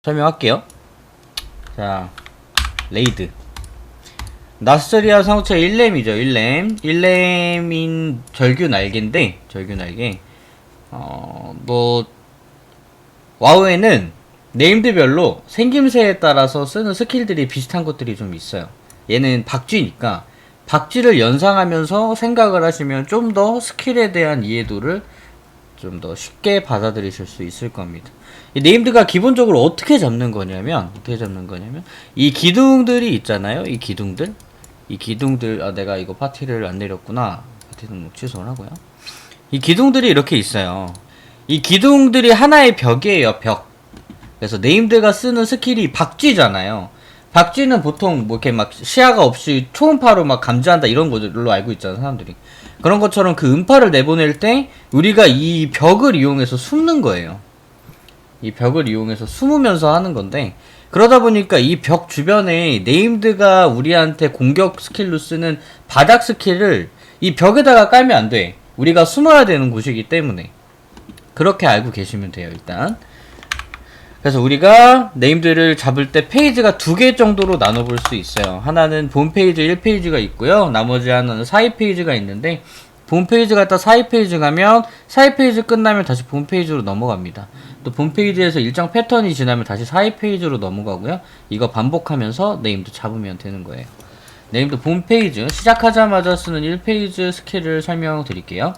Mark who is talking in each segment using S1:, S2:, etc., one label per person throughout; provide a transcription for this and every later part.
S1: 설명할게요. 자, 레이드 나스리아 성체 1렘이죠. 1렘인 절규 날개인데, 절규 날개. 와우에는 네임드별로 생김새에 따라서 쓰는 스킬들이 비슷한 것들이 좀 있어요. 얘는 박쥐니까 박쥐를 연상하면서 생각을 하시면 좀 더 스킬에 대한 이해도를 좀 더 쉽게 받아들이실 수 있을 겁니다. 이 네임드가 기본적으로 어떻게 잡는 거냐면, 이 기둥들이 있잖아요. 이 기둥들, 내가 이거 파티를 안 내렸구나. 파티 등록 취소를 하고요. 이 기둥들이 이렇게 있어요. 이 기둥들이 하나의 벽이에요, 벽. 그래서 네임드가 쓰는 스킬이 박쥐잖아요. 박쥐는 보통 뭐 이렇게 막 시야가 없이 초음파로 막 감지한다 이런 걸로 알고 있잖아, 사람들이. 그런 것처럼 그 음파를 내보낼 때 우리가 이 벽을 이용해서 숨는 거예요. 이 벽을 이용해서 숨으면서 하는 건데, 그러다 보니까 이 벽 주변에 네임드가 우리한테 공격 스킬로 쓰는 바닥 스킬을 이 벽에다가 깔면 안 돼. 우리가 숨어야 되는 곳이기 때문에. 그렇게 알고 계시면 돼요, 일단. 그래서 우리가 네임드를 잡을 때 페이지가 2개 정도로 나눠볼 수 있어요. 하나는 본 페이지 1페이지가 있고요. 나머지 하나는 사이 페이지가 있는데, 본 페이지 갔다 사이 페이지 가면 사이 페이지 끝나면 다시 본 페이지로 넘어갑니다. 또 본 페이지에서 일정 패턴이 지나면 다시 사이 페이지로 넘어가고요. 이거 반복하면서 네임드 잡으면 되는 거예요. 네임드 본 페이지 시작하자마자 쓰는 1페이지 스킬을 설명드릴게요.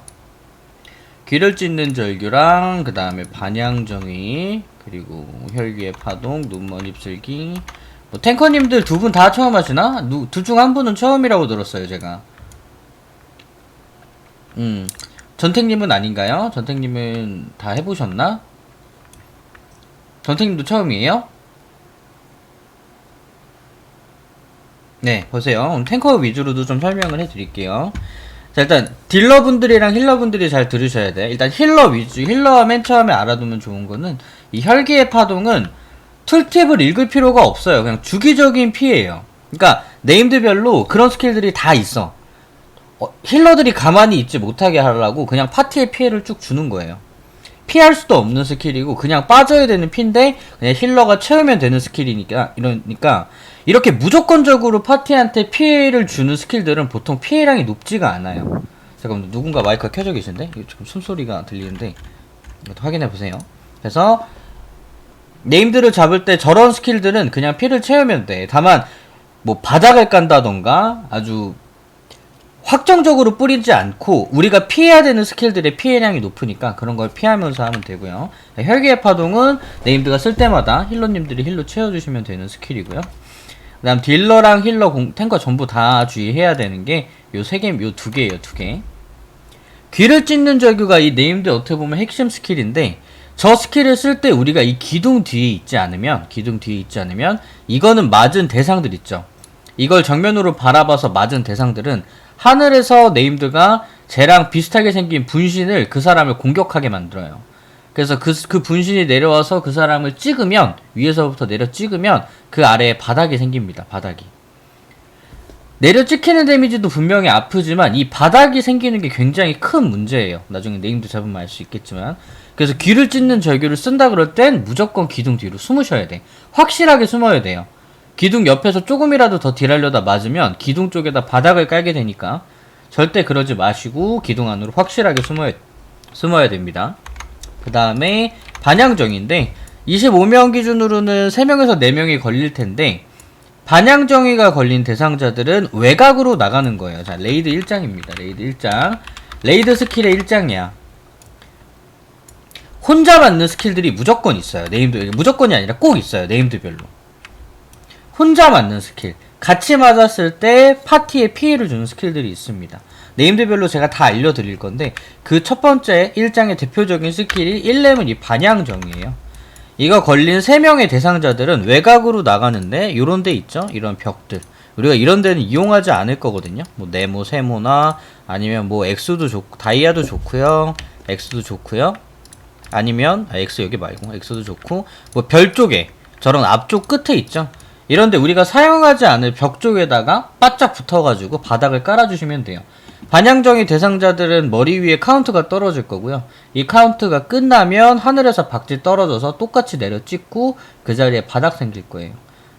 S1: 귀를 찢는 절규랑 그 다음에 반향정의, 그리고 혈기의 파동, 눈먼 입술기. 뭐 탱커님들 두 분 다 처음 하시나? 둘 중 한 분은 처음이라고 들었어요, 제가. 전택님은 아닌가요? 전택님은 다 해보셨나? 전택님도 처음이에요? 네, 보세요. 탱커 위주로도 좀 설명을 해드릴게요. 자, 일단 딜러분들이랑 힐러분들이 잘 들으셔야 돼. 일단 힐러 위주, 힐러 맨 처음에 알아두면 좋은 거는, 이 혈기의 파동은 툴팁을 읽을 필요가 없어요. 그냥 주기적인 피해예요. 그러니까 네임드별로 그런 스킬들이 다 있어. 힐러들이 가만히 있지 못하게 하려고 그냥 파티에 피해를 쭉 주는 거예요. 피할 수도 없는 스킬이고 그냥 빠져야 되는 피인데 그냥 힐러가 채우면 되는 스킬이니까, 이러니까 이렇게 무조건적으로 파티한테 피해를 주는 스킬들은 보통 피해량이 높지가 않아요. 잠깐만, 누군가 마이크가 켜져 계신데? 이거 지금 숨소리가 들리는데 이것도 확인해 보세요. 그래서 네임드를 잡을 때 저런 스킬들은 그냥 피를 채우면 돼. 다만 뭐 바닥을 깐다던가 아주 확정적으로 뿌리지 않고 우리가 피해야 되는 스킬들의 피해량이 높으니까 그런 걸 피하면서 하면 되고요. 혈기의 파동은 네임드가 쓸 때마다 힐러님들이 힐로 채워주시면 되는 스킬이고요. 그 다음 딜러랑 힐러, 탱커 전부 다 주의해야 되는 게 요 3개, 요 2개예요, 2개. 귀를 찢는 절규가 이 네임드 어떻게 보면 핵심 스킬인데, 저 스킬을 쓸 때 우리가 이 기둥 뒤에 있지 않으면 이거는 맞은 대상들 있죠. 이걸 정면으로 바라봐서 맞은 대상들은 하늘에서 네임드가 쟤랑 비슷하게 생긴 분신을 그 사람을 공격하게 만들어요. 그래서 그 분신이 내려와서 그 사람을 찍으면, 위에서부터 내려 찍으면 그 아래에 바닥이 생깁니다. 바닥이. 내려 찍히는 데미지도 분명히 아프지만 이 바닥이 생기는 게 굉장히 큰 문제예요. 나중에 네임드 잡으면 알 수 있겠지만. 그래서 귀를 찢는 절규를 쓴다 그럴 땐 무조건 기둥 뒤로 숨으셔야 돼. 확실하게 숨어야 돼요. 기둥 옆에서 조금이라도 더 딜하려다 맞으면 기둥 쪽에다 바닥을 깔게 되니까 절대 그러지 마시고 기둥 안으로 확실하게 숨어야 됩니다. 그 다음에 반향정인데 25명 기준으로는 3명에서 4명이 걸릴 텐데, 반향정의가 걸린 대상자들은 외곽으로 나가는 거예요. 자, 레이드 1장입니다. 레이드 1장. 레이드 스킬의 1장이야. 혼자 맞는 스킬들이 무조건 있어요. 네임드, 무조건이 아니라 꼭 있어요. 네임드별로. 혼자 맞는 스킬. 같이 맞았을 때 파티에 피해를 주는 스킬들이 있습니다. 네임드별로 제가 다 알려드릴 건데, 그 첫 번째 1장의 대표적인 스킬이 1렘은 이 반향정이에요. 이거 걸린 3명의 대상자들은 외곽으로 나가는데, 요런 데 있죠? 이런 벽들. 우리가 이런 데는 이용하지 않을 거거든요. 뭐 네모, 세모나 아니면 뭐 엑스도 좋고, 다이아도 좋고요. 엑스도 좋고요. 아니면 엑스 여기 말고 엑스도 좋고, 뭐 별 쪽에 저런 앞쪽 끝에 있죠? 이런데 우리가 사용하지 않을 벽 쪽에다가 바짝 붙어가지고 바닥을 깔아주시면 돼요. 반향정의 대상자들은 머리 위에 카운트가 떨어질 거고요. 이 카운트가 끝나면 하늘에서 박쥐 떨어져서 똑같이 내려 찍고 그 자리에 바닥 생길 거예요.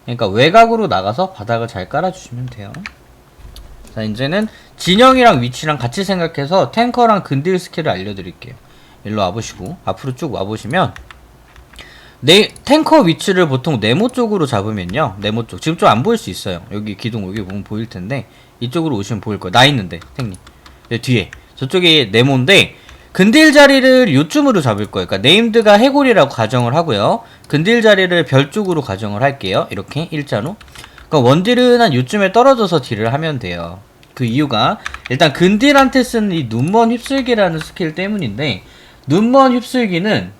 S1: 그러니까 외곽으로 나가서 바닥을 잘 깔아주시면 돼요. 자, 이제는 진영이랑 위치랑 같이 생각해서 탱커랑 근딜 스킬을 알려드릴게요. 일로 와보시고 앞으로 쭉 와보시면 탱커 위치를 보통 네모 쪽으로 잡으면요. 네모 쪽. 지금 좀 안 보일 수 있어요. 여기 기둥 여기 보면 보일 텐데 이쪽으로 오시면 보일 거예요. 나 있는데 탱님. 여기 뒤에. 저쪽이 네모인데 근딜 자리를 요쯤으로 잡을 거예요. 그러니까 네임드가 해골이라고 가정을 하고요. 근딜 자리를 별 쪽으로 가정을 할게요. 이렇게 일자로. 그러니까 원딜은 한 요쯤에 떨어져서 딜을 하면 돼요. 그 이유가 일단 근딜한테 쓰는 이 눈먼 휩쓸기라는 스킬 때문인데 눈먼 휩쓸기는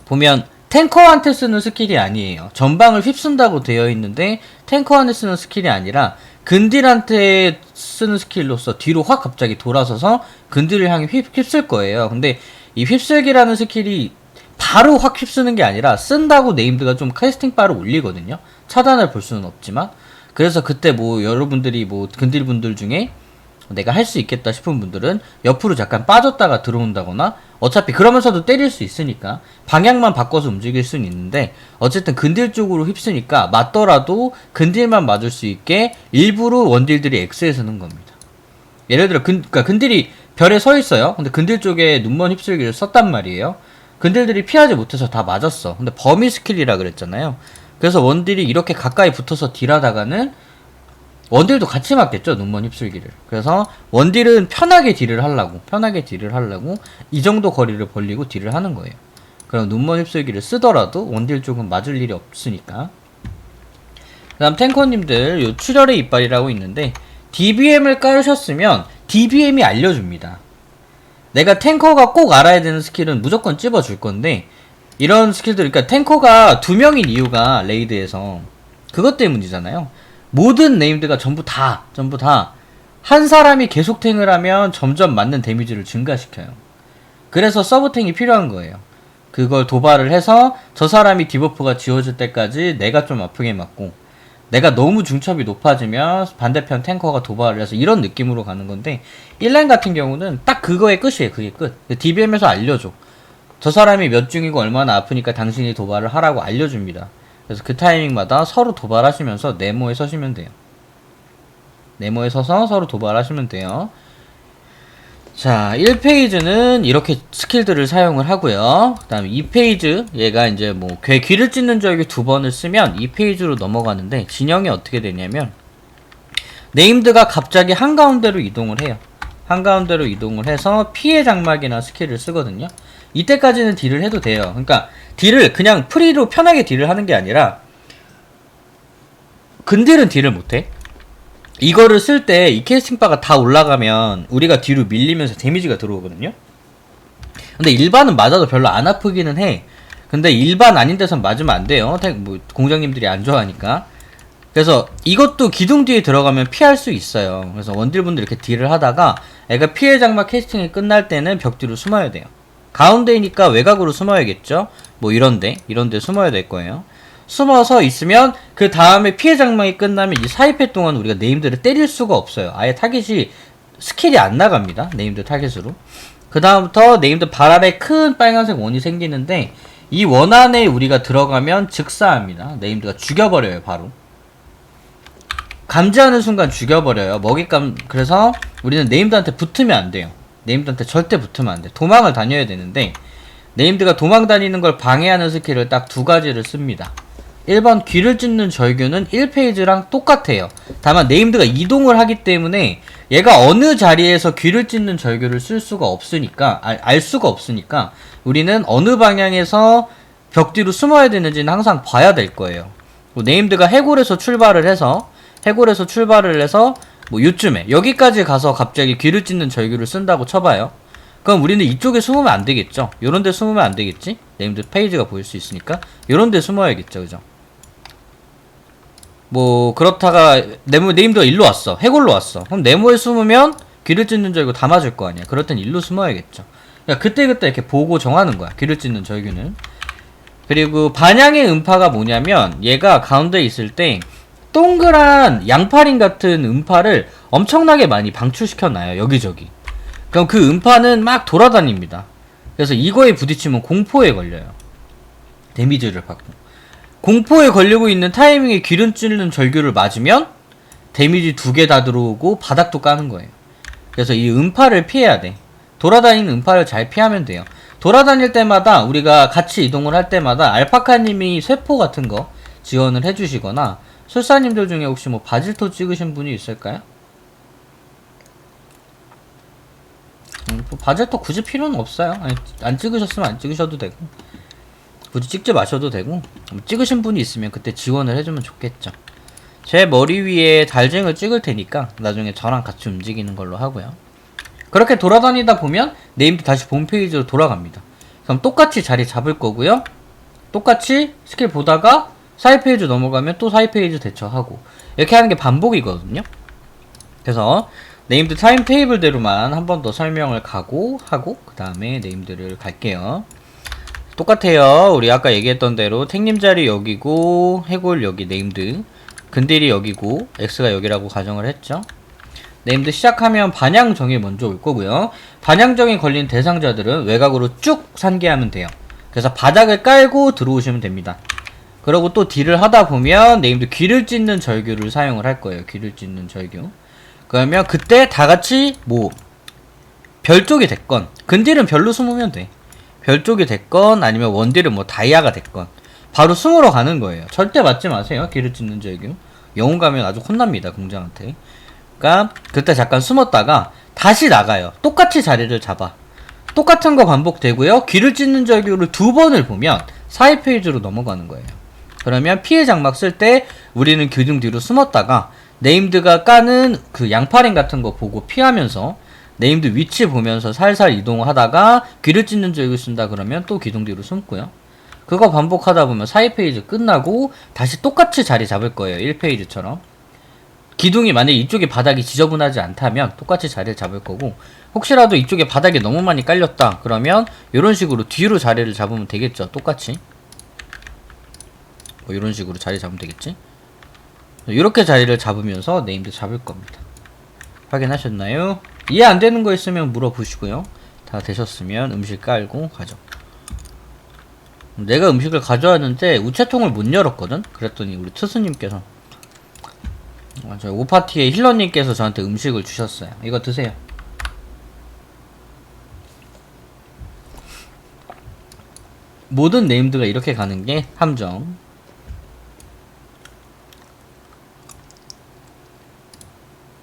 S1: 보면 탱커한테 쓰는 스킬이 아니에요. 전방을 휩쓴다고 되어 있는데 탱커한테 쓰는 스킬이 아니라 근딜한테 쓰는 스킬로서 뒤로 확 갑자기 돌아서서 근딜을 향해 휩쓸 거예요. 근데 이 휩쓸기라는 스킬이 바로 확 휩쓰는 게 아니라 쓴다고 네임드가 좀 캐스팅 바를 올리거든요. 차단을 볼 수는 없지만. 그래서 그때 뭐 여러분들이 뭐 근딜 분들 중에 내가 할 수 있겠다 싶은 분들은 옆으로 잠깐 빠졌다가 들어온다거나 어차피 그러면서도 때릴 수 있으니까 방향만 바꿔서 움직일 수는 있는데 어쨌든 근딜 쪽으로 휩쓰니까 맞더라도 근딜만 맞을 수 있게 일부러 원딜들이 X에 서는 겁니다. 예를 들어 그러니까 근딜이 별에 서 있어요. 근데 근딜 쪽에 눈먼 휩쓸기를 썼단 말이에요. 근딜들이 피하지 못해서 다 맞았어. 근데 범위 스킬이라 그랬잖아요. 그래서 원딜이 이렇게 가까이 붙어서 딜하다가는 원딜도 같이 맞겠죠, 눈먼 휩쓸기를. 그래서 원딜은 편하게 딜을 하려고 이 정도 거리를 벌리고 딜을 하는 거예요. 그럼 눈먼 휩쓸기를 쓰더라도 원딜 쪽은 맞을 일이 없으니까. 그 다음 탱커님들 요 출혈의 이빨이라고 있는데 DBM을 깔으셨으면 DBM이 알려줍니다. 내가 탱커가 꼭 알아야 되는 스킬은 무조건 찝어줄 건데 이런 스킬들, 그러니까 탱커가 2명인 이유가 레이드에서 그것 때문이잖아요. 모든 네임드가 전부 다 한 사람이 계속 탱을 하면 점점 맞는 데미지를 증가시켜요. 그래서 서브탱이 필요한 거예요. 그걸 도발을 해서 저 사람이 디버프가 지워질 때까지 내가 좀 아프게 맞고 내가 너무 중첩이 높아지면 반대편 탱커가 도발을 해서 이런 느낌으로 가는 건데 1랭 같은 경우는 딱 그거의 끝이에요. 그게 끝. DBM에서 알려줘. 저 사람이 몇 중이고 얼마나 아프니까 당신이 도발을 하라고 알려줍니다. 그래서 그 타이밍마다 서로 도발하시면서 네모에 서시면 돼요. 네모에 서서 서로 도발하시면 돼요. 자, 1페이지는 이렇게 스킬들을 사용을 하고요. 그 다음에 2페이지, 얘가 이제 뭐 귀를 찢는 절규 2번을 쓰면 2페이지로 넘어가는데 진영이 어떻게 되냐면 네임드가 갑자기 한가운데로 이동을 해요. 한가운데로 이동을 해서 피해 장막이나 스킬을 쓰거든요. 이때까지는 딜을 해도 돼요. 그러니까 딜을 그냥 프리로 편하게 딜을 하는 게 아니라 근딜은 딜을 못해. 이거를 쓸 때 이 캐스팅바가 다 올라가면 우리가 뒤로 밀리면서 데미지가 들어오거든요. 근데 일반은 맞아도 별로 안 아프기는 해. 근데 일반 아닌 데선 맞으면 안 돼요. 뭐 공장님들이 안 좋아하니까. 그래서 이것도 기둥 뒤에 들어가면 피할 수 있어요. 그래서 원딜분들 이렇게 딜을 하다가 애가 피해 장막 캐스팅이 끝날 때는 벽 뒤로 숨어야 돼요. 가운데이니까 외곽으로 숨어야겠죠. 뭐 이런데 숨어야 될 거예요. 숨어서 있으면 그 다음에 피해 장막이 끝나면 이 4입회 동안 우리가 네임드를 때릴 수가 없어요. 아예 타겟이 스킬이 안 나갑니다. 네임드 타겟으로. 그 다음부터 네임드 발 아래 큰 빨간색 원이 생기는데 이 원 안에 우리가 들어가면 즉사합니다. 네임드가 죽여버려요. 바로 감지하는 순간 죽여버려요. 먹잇감. 그래서 우리는 네임드한테 붙으면 안 돼요. 네임드한테 절대 붙으면 안 돼. 도망을 다녀야 되는데 네임드가 도망 다니는 걸 방해하는 스킬을 딱 2가지를 씁니다. 1번 귀를 찢는 절규는 1페이지랑 똑같아요. 다만 네임드가 이동을 하기 때문에 얘가 어느 자리에서 귀를 찢는 절규를 쓸 수가 없으니까 알 수가 없으니까 우리는 어느 방향에서 벽 뒤로 숨어야 되는지는 항상 봐야 될 거예요. 네임드가 해골에서 출발을 해서 뭐 요쯤에 여기까지 가서 갑자기 귀를 찢는 절규를 쓴다고 쳐봐요. 그럼 우리는 이쪽에 숨으면 안 되겠죠. 요런데 숨으면 안 되겠지. 네임드 페이지가 보일 수 있으니까 요런데 숨어야겠죠. 그죠? 뭐 그렇다가 네임드가 일로 왔어. 해골로 왔어. 그럼 네모에 숨으면 귀를 찢는 절규 다 맞을 거 아니야. 그럴 땐 일로 숨어야겠죠. 그러니까 그때그때 이렇게 보고 정하는 거야. 귀를 찢는 절규는. 그리고 반향의 음파가 뭐냐면 얘가 가운데 있을 때 동그란 양파링 같은 음파를 엄청나게 많이 방출시켜놔요. 여기저기. 그럼 그 음파는 막 돌아다닙니다. 그래서 이거에 부딪히면 공포에 걸려요. 데미지를 받고. 공포에 걸리고 있는 타이밍에 기름 찔는 절규를 맞으면 데미지 2개 다 들어오고 바닥도 까는 거예요. 그래서 이 음파를 피해야 돼. 돌아다니는 음파를 잘 피하면 돼요. 돌아다닐 때마다 우리가 같이 이동을 할 때마다 알파카님이 세포 같은 거 지원을 해주시거나 술사님들 중에 혹시 뭐 바질토 찍으신 분이 있을까요? 뭐 바질토 굳이 필요는 없어요. 아니, 안 찍으셨으면 안 찍으셔도 되고 굳이 찍지 마셔도 되고 찍으신 분이 있으면 그때 지원을 해주면 좋겠죠. 제 머리 위에 달쟁을 찍을 테니까 나중에 저랑 같이 움직이는 걸로 하고요. 그렇게 돌아다니다 보면 네임도 다시 본 페이지로 돌아갑니다. 그럼 똑같이 자리 잡을 거고요. 똑같이 스킬 보다가 사이 페이지 넘어가면 또 사이 페이지 대처하고 이렇게 하는 게 반복이거든요. 그래서 네임드 타임 테이블대로만 한 번 더 설명을 하고 그 다음에 네임드를 갈게요. 똑같아요. 우리 아까 얘기했던 대로 탱님 자리 여기고 해골 여기 네임드, 근딜이 여기고 X가 여기라고 가정을 했죠. 네임드 시작하면 반향정이 먼저 올 거고요. 반향정이 걸린 대상자들은 외곽으로 쭉 산계하면 돼요. 그래서 바닥을 깔고 들어오시면 됩니다. 그리고 또 딜을 하다 보면 네임드 귀를 찢는 절규를 사용을 할 거예요. 귀를 찢는 절규. 그러면 그때 다 같이 뭐 별 쪽이 됐건, 근딜은 별로 숨으면 돼. 별 쪽이 됐건 아니면 원딜은 뭐 다이아가 됐건 바로 숨으러 가는 거예요. 절대 맞지 마세요. 귀를 찢는 절규. 영웅 가면 아주 혼납니다. 공장한테. 그러니까 그때 잠깐 숨었다가 다시 나가요. 똑같이 자리를 잡아. 똑같은 거 반복되고요. 귀를 찢는 절규를 2번을 보면 사이 페이지로 넘어가는 거예요. 그러면 피해 장막 쓸 때 우리는 기둥 뒤로 숨었다가 네임드가 까는 그 양파링 같은 거 보고 피하면서 네임드 위치 보면서 살살 이동하다가 귀를 찢는 절규 쓴다 그러면 또 기둥 뒤로 숨고요. 그거 반복하다 보면 사이 페이지 끝나고 다시 똑같이 자리 잡을 거예요. 1페이지처럼. 기둥이 만약에 이쪽에 바닥이 지저분하지 않다면 똑같이 자리를 잡을 거고, 혹시라도 이쪽에 바닥이 너무 많이 깔렸다 그러면 이런 식으로 뒤로 자리를 잡으면 되겠죠. 똑같이 뭐 이런 식으로 자리 잡으면 되겠지. 이렇게 자리를 잡으면서 네임드 잡을 겁니다. 확인하셨나요? 이해 안 되는 거 있으면 물어보시고요. 다 되셨으면 음식 깔고 가죠. 내가 음식을 가져왔는데 우체통을 못 열었거든? 그랬더니 우리 트스님께서 저희 오파티의 힐러님께서 저한테 음식을 주셨어요. 이거 드세요. 모든 네임드가 이렇게 가는 게 함정.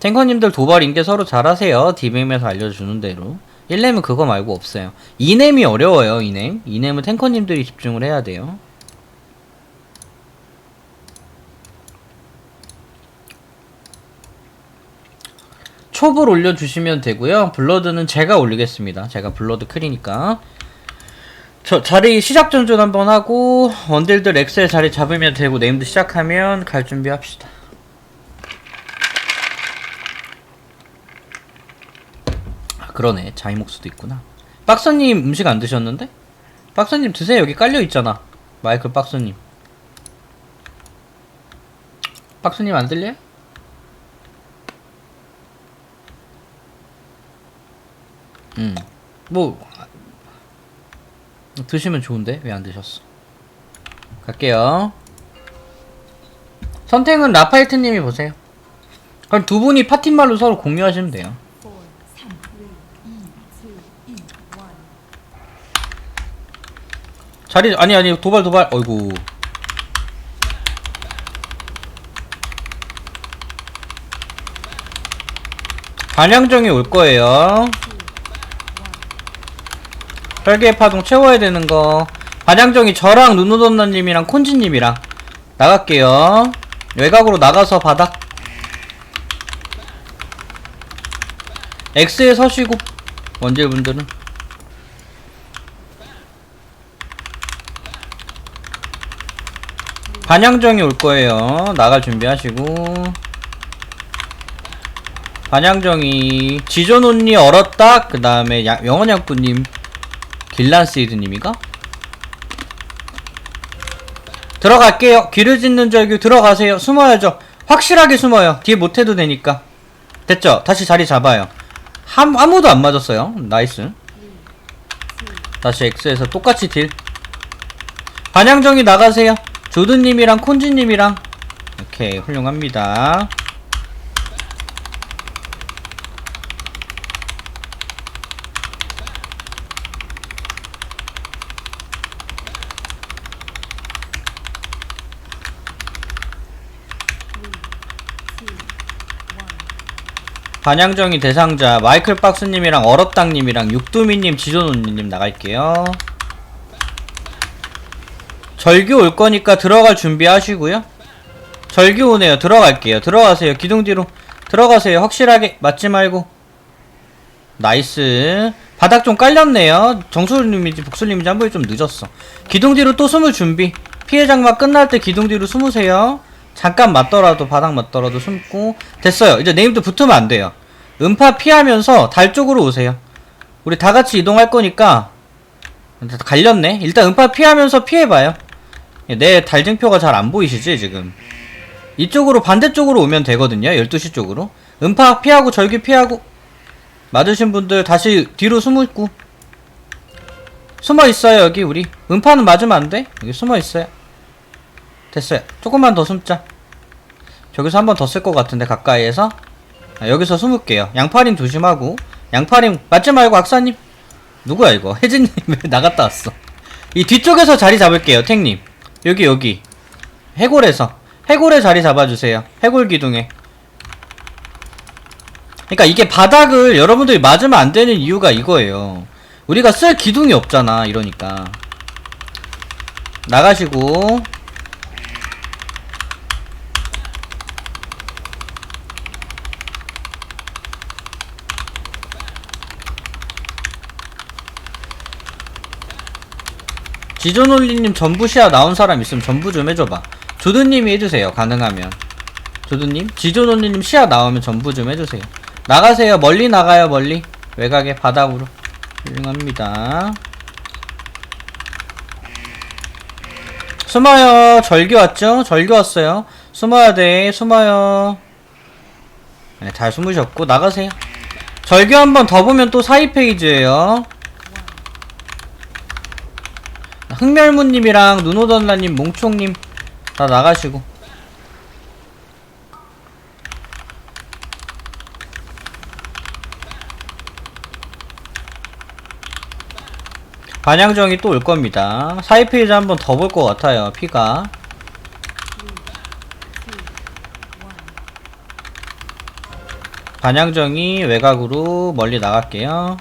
S1: 탱커님들 도발 인계 서로 잘하세요. 디빔에서 알려주는 대로. 1렘은 그거 말고 없어요. 2렘이 어려워요. 2렘. 2렘은 탱커님들이 집중을 해야 돼요. 촉을 올려주시면 되고요. 블러드는 제가 올리겠습니다. 제가 블러드 크리니까. 저 자리 시작 전전 한번 하고 원딜들 X의 자리 잡으면 되고 네임드 시작하면 갈 준비합시다. 그러네. 자이목수도 있구나. 박사님 음식 안 드셨는데? 박사님 드세요. 여기 깔려있잖아. 마이클 박사님. 박사님 안 들려요? 뭐 드시면 좋은데 왜 안 드셨어? 갈게요. 선택은 라파이트님이 보세요. 그럼 두 분이 파티말로 서로 공유하시면 돼요. 자리 아니 도발 어이구. 반향정이 올 거예요. 별개의 파동 채워야 되는 거. 반향정이 저랑 누누돈나님이랑 콘지님이랑 나갈게요. 외곽으로 나가서 바닥. X에 서시고 원딜분들은 반향정이 올 거예요. 나갈 준비하시고. 반향정이 지존온니 얼었다. 그 다음에 영원양꾼님 길란시드님이가 들어갈게요. 귀를 찢는 절규 들어가세요. 숨어야죠. 확실하게 숨어요. 뒤에 못해도 되니까. 됐죠? 다시 자리 잡아요. 아무도 안 맞았어요. 나이스. 다시 X에서 똑같이 딜. 반향정이 나가세요. 조드님이랑 콘지님이랑. 오케이, 훌륭합니다. 반향정이 대상자 마이클 박스님이랑 얼었당님이랑 육두미님 지존온님 나갈게요. 절규 올 거니까 들어갈 준비하시고요. 절규 오네요. 들어갈게요. 들어가세요. 기둥 뒤로 들어가세요. 확실하게 맞지 말고. 나이스. 바닥 좀 깔렸네요. 정수님인지 복술님인지 한 번이 좀 늦었어. 기둥 뒤로 또 숨을 준비. 피해 장막 끝날 때 기둥 뒤로 숨으세요. 잠깐 맞더라도 바닥 맞더라도 숨고. 됐어요. 이제 네임드 붙으면 안 돼요. 음파 피하면서 달 쪽으로 오세요. 우리 다 같이 이동할 거니까. 갈렸네. 일단 음파 피하면서 피해봐요. 내 달증표가 잘 안 보이시지 지금. 이쪽으로 반대쪽으로 오면 되거든요. 12시 쪽으로. 음파 피하고 절규 피하고. 맞으신 분들 다시 뒤로 숨고. 숨어있어요 여기 우리. 음파는 맞으면 안 돼. 여기 숨어있어요. 됐어요. 조금만 더 숨자. 저기서 한 번 더 쓸 것 같은데 가까이에서. 여기서 숨을게요. 양파림 조심하고. 양파림 맞지 말고 악사님. 누구야 이거. 혜진님 왜 나갔다 왔어. 이 뒤쪽에서 자리 잡을게요. 탱님 여기 해골에서 해골에 자리 잡아주세요. 해골 기둥에. 그러니까 이게 바닥을 여러분들이 맞으면 안 되는 이유가 이거예요. 우리가 쓸 기둥이 없잖아. 이러니까 나가시고. 지존올리님 전부 시야 나온 사람 있으면 전부 좀 해줘봐. 조드님이 해주세요. 가능하면. 조드님 지존올리님 시야 나오면 전부 좀 해주세요. 나가세요. 멀리 나가요. 멀리 외곽에 바닥으로. 훌륭합니다. 숨어요. 절규 왔죠? 절규 왔어요. 숨어야돼. 숨어요. 네, 잘 숨으셨고 나가세요. 절규 한 번 더 보면 또 42페이지에요 흑멸무님이랑 눈오던라님 몽총님 다 나가시고. 반향정이 또 올 겁니다. 42페이지 한 번 더 볼 것 같아요. 피가. 반향정이 외곽으로 멀리 나갈게요.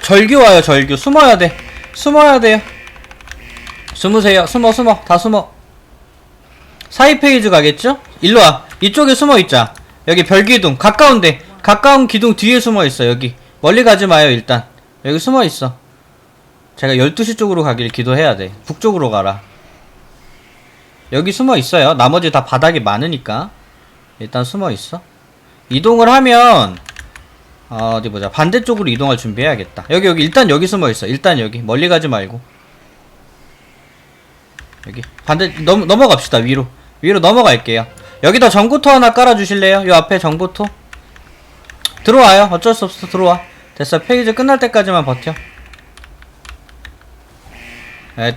S1: 절규 와요. 절규 숨어야 돼. 숨어야 돼요. 숨으세요. 숨어 다 숨어. 42페이지 가겠죠? 일로와. 이쪽에 숨어있자. 여기 별기둥 가까운데. 가까운 기둥 뒤에 숨어있어. 여기 멀리 가지 마요. 일단 여기 숨어있어. 제가 12시 쪽으로 가길 기도해야 돼. 북쪽으로 가라. 여기 숨어있어요. 나머지 다 바닥이 많으니까 일단 숨어있어. 이동을 하면 어디 보자. 반대쪽으로 이동할 준비해야겠다. 여기 일단 여기 숨어있어. 일단 여기 멀리 가지 말고 여기 반대 넘어갑시다. 위로 넘어갈게요. 여기다 정보토 하나 깔아주실래요? 요 앞에 정보토 들어와요. 어쩔 수 없어. 들어와. 됐어. 페이지 끝날 때까지만 버텨.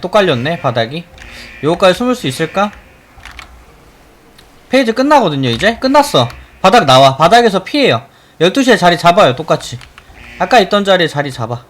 S1: 또 깔렸네 바닥이. 요거까지 숨을 수 있을까? 페이지 끝나거든요. 이제 끝났어. 바닥 나와. 바닥에서 피해요. 12시에 자리 잡아요. 똑같이 아까 있던 자리에 자리 잡아.